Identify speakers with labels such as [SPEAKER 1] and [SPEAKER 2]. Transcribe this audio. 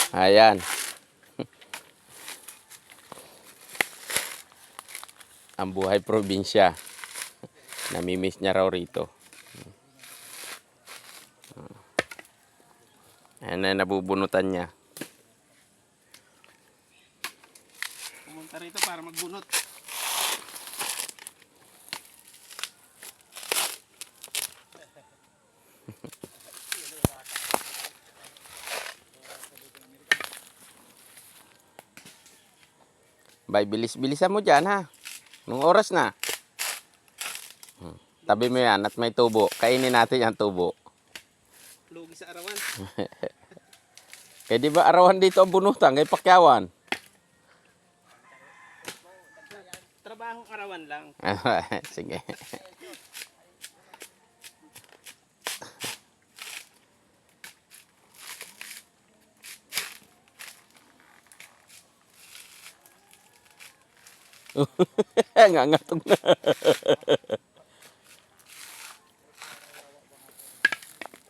[SPEAKER 1] Ayan. Ang buhay probinsya. Namimiss niya raw rito. Ayan na nabubunutan niya.
[SPEAKER 2] Pumunta rito para magbunot.
[SPEAKER 1] Bay, bilis-bilisan mo dyan ha. Nung oras na. Tabi mo yan at may tubo. Kainin natin yung tubo.
[SPEAKER 2] Lugi sa arawan.
[SPEAKER 1] Eh di ba arawan dito ang bunutan kay Pakyawan?
[SPEAKER 2] Trabahong arawan lang.
[SPEAKER 1] Sige. Ngangatog na.